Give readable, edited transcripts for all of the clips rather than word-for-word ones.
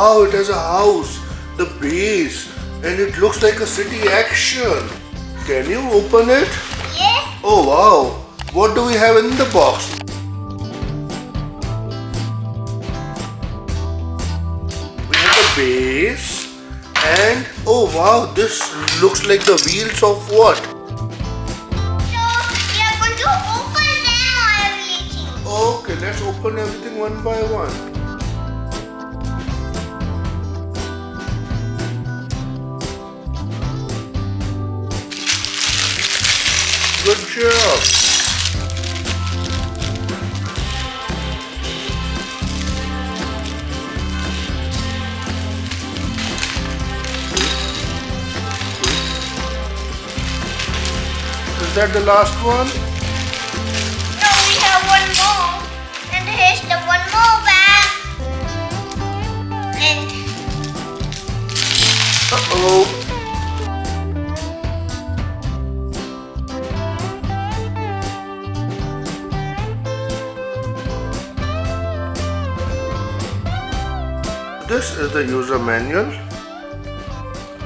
wow, it has a house, the base, and it looks like a city action. Can you open it? Yes. Oh wow, what do we have in the box? We have the base, and oh wow, this looks like the wheels of what? Okay, let's open everything one by one. Good job. Is that the last one? No, we have one more. And here's the one more bag. And Uh-oh. This is the user manual.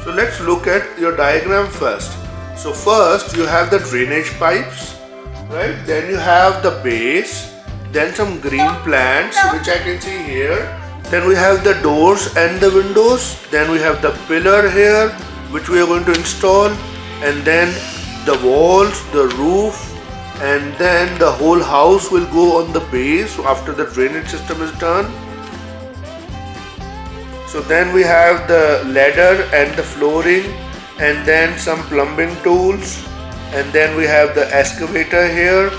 So let's look at your diagram first. So first you have the drainage pipes, right? Then you have the base, then some green plants which I can see here. Then we have the doors and the windows. Then we have the pillar here which we are going to install, and then the walls, the roof, and then the whole house will go on the base after the drainage system is done. So then we have the ladder and the flooring, and then some plumbing tools, and then we have the excavator here.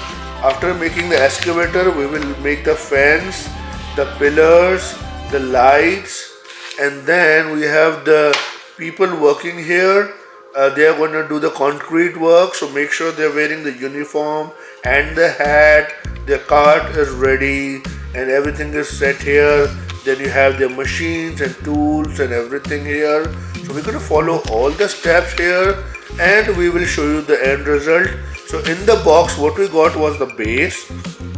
After making the excavator, we will make the fence, the pillars, the lights, and then we have the people working here. They are going to do the concrete work, so make sure they're wearing the uniform and the hat. Their cart is ready and everything is set here. Then you have the machines and tools and everything here. So we're going to follow all the steps here and we will show you the end result. So in the box what we got was the base,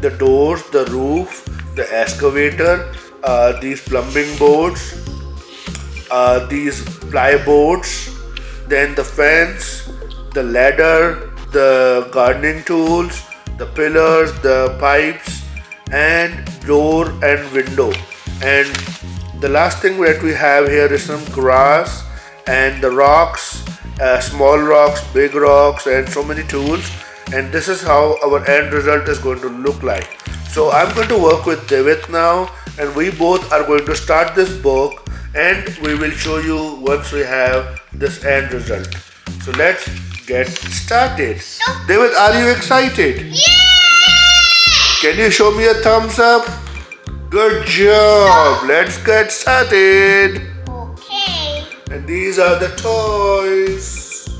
the doors, the roof, the excavator, these plumbing boards, these ply boards, then the fence, the ladder, the gardening tools, the pillars, the pipes, and door and window. And the last thing that we have here is some grass and the rocks, small rocks, big rocks, and so many tools. And this is how our end result is going to look like. So I'm going to work with Divit now, and we both are going to start this book and we will show you once we have this end result. So let's get started. Divit, are you excited? yeah! Can you show me a thumbs up? Good job. Let's get started. Okay. And these are the toys. So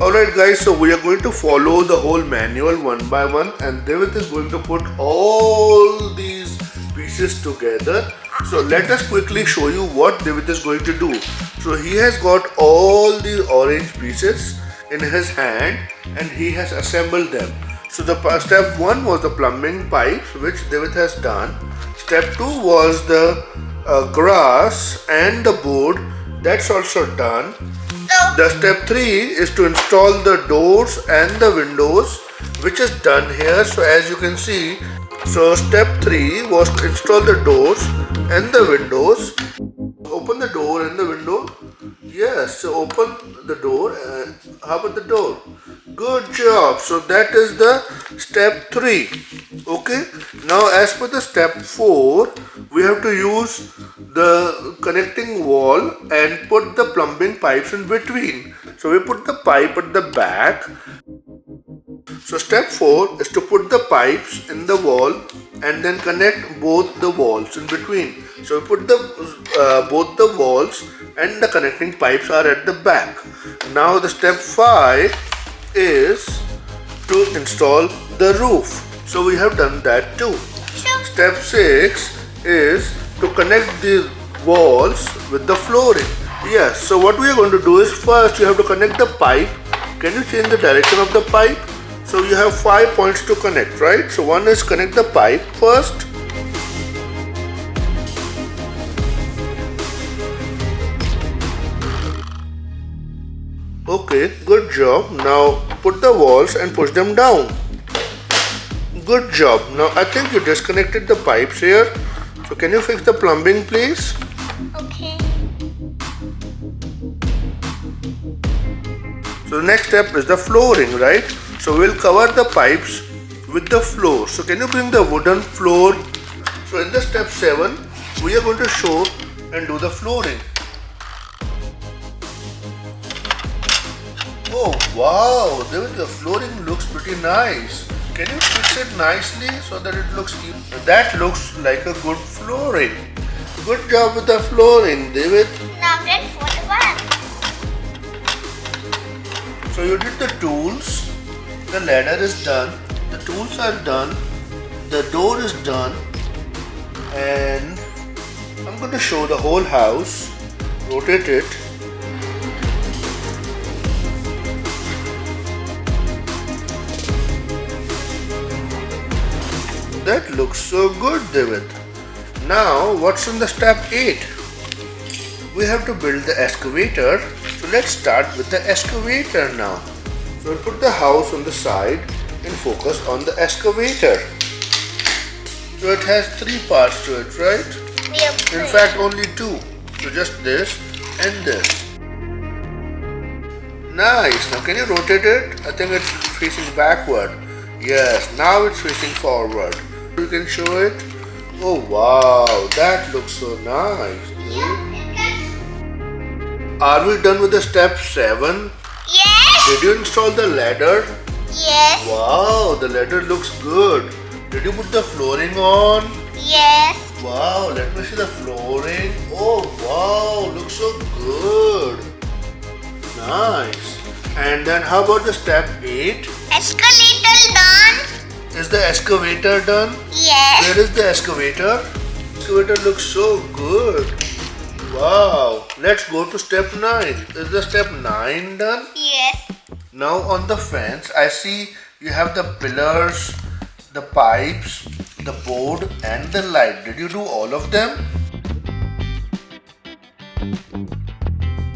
Alright guys, so we are going to follow the whole manual one by one, and Divit is going to put all these pieces together. So let us quickly show you what Divit is going to do. So he has got all these orange pieces in his hand and he has assembled them. So the step 1 was the plumbing pipes, which Divit has done. Step 2 was the grass and the board. That's also done. The step 3 is to install the doors and the windows, which is done here. So as you can see, so step 3 was to install the doors and the windows. Open the door and the window. Yes, so open the door. How about the door? Good job. So that is the step 3. Okay. Now as per the step 4, we have to use the connecting wall and put the plumbing pipes in between. So we put the pipe at the back. So step 4 is to put the pipes in the wall and then connect both the walls in between. So we put the both the walls and the connecting pipes are at the back. Now the step 5 is to install the roof. So we have done that too. Step 6 is to connect the walls with the flooring. Yes, so what we are going to do is first you have to connect the pipe. Can you change the direction of the pipe? So you have 5 points to connect, right? So one is connect the pipe first. Okay, good job. Now put the walls and push them down. Good job. Now I think you disconnected the pipes here. So can you fix the plumbing, please? Okay. So the next step is the flooring, right? So we'll cover the pipes with the floor. So can you bring the wooden floor? So in the step 7, we are going to show and do the flooring. Oh wow, the flooring looks pretty nice. Can you fix it nicely so that it looks even? That looks like a good flooring. Good job with the flooring, David. Now then for the back. So you did the tools, the ladder is done, the tools are done, the door is done, and I'm going to show the whole house, rotate it. That looks so good, Divit. Now, what's in the step 8? We have to build the excavator. So let's start with the excavator now. So we'll put the house on the side and focus on the excavator. So it has 3 parts to it, right? Yep. In fact, only 2. So just this and this. Nice. Now can you rotate it? I think it's facing backward. Yes, now it's facing forward. You can show it. Oh wow, that looks so nice. Are we done with the step 7? Yes. Did you install the ladder? Yes. Wow, the ladder looks good. Did you put the flooring on? Yes. Wow, let me see the flooring. Oh wow, looks so good. Nice. And then how about the step 8? Escalator done. Is the excavator done? Yes. Where is the excavator? Excavator looks so good. Wow. Let's go to step 9. Is the step 9 done? Yes. Now on the fence, I see you have the pillars, the pipes, the board and the light. Did you do all of them?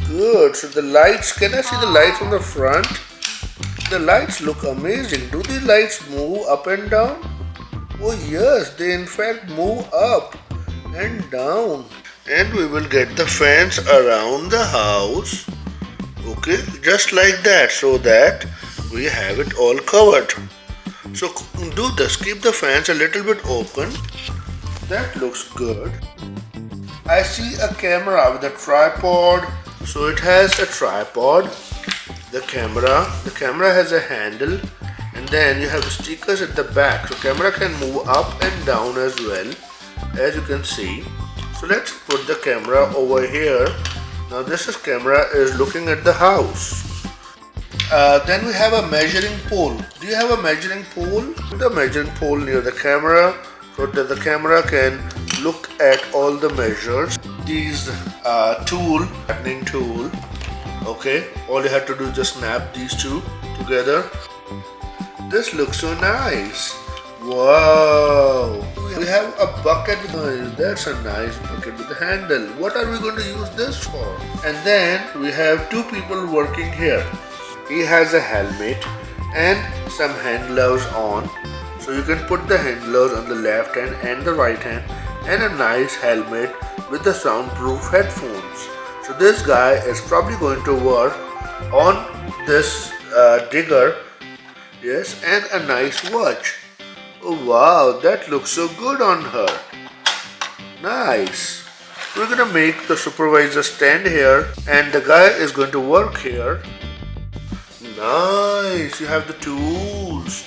Good. So the lights, can I see the lights on the front? The lights look amazing. Do the lights move up and down? Oh yes, they in fact move up and down. And we will get the fence around the house. Okay, just like that, so that we have it all covered. So do this, keep the fence a little bit open. That looks good. I see a camera with a tripod. So it has a tripod. The camera has a handle, and then you have stickers at the back, so camera can move up and down as well, as you can see. So let's put the camera over here. Now this camera is looking at the house. Then we have a measuring pole. Do you have a measuring pole? Put the measuring pole near the camera so that the camera can look at all the measures. These flattening tool. Okay, all you have to do is just snap these two together. This looks so nice. Wow. We have a bucket. That's a nice bucket with a handle. What are we going to use this for? And then we have 2 people working here. He has a helmet and some hand gloves on. So you can put the hand gloves on the left hand and the right hand, and a nice helmet with the soundproof headphones. So this guy is probably going to work on this digger. Yes, and a nice watch. Oh wow, that looks so good on her. Nice. We're gonna make the supervisor stand here and the guy is going to work here. Nice, you have the tools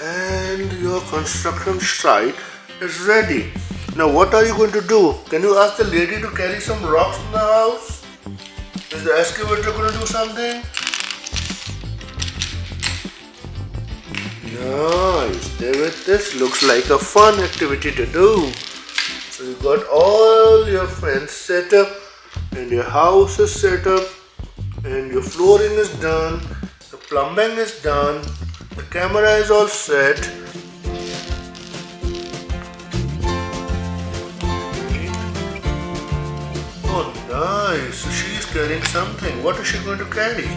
and your construction site is ready. Now what are you going to do? Can you ask the lady to carry some rocks in the house? Is the excavator going to do something? Nice, David. This looks like a fun activity to do. So you got all your fence set up and your house is set up and your flooring is done, the plumbing is done, The camera is all set. Oh, nice. So she's carrying something. What is she going to carry?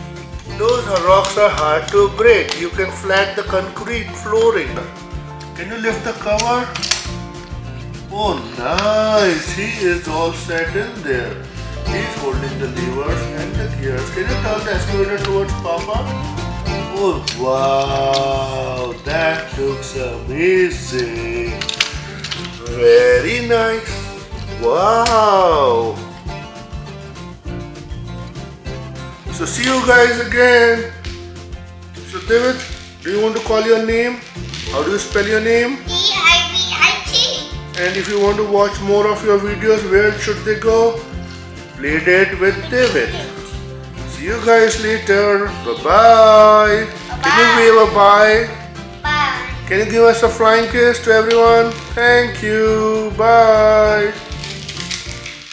Those rocks are hard to break. You can flat the concrete flooring. Can you lift the cover? Oh, nice. He is all set in there. He's holding the levers and the gears. Can you turn the excavator towards Papa? Oh, wow. That looks amazing. Very nice. Wow. So see you guys again. So Divit, do you want to call your name? How do you spell your name? Divit. And if you want to watch more of your videos, where should they go? Playdate with Divit. See you guys later. Bye-bye. Can you wave a bye? Bye. Can you give us a flying kiss to everyone? Thank you. Bye.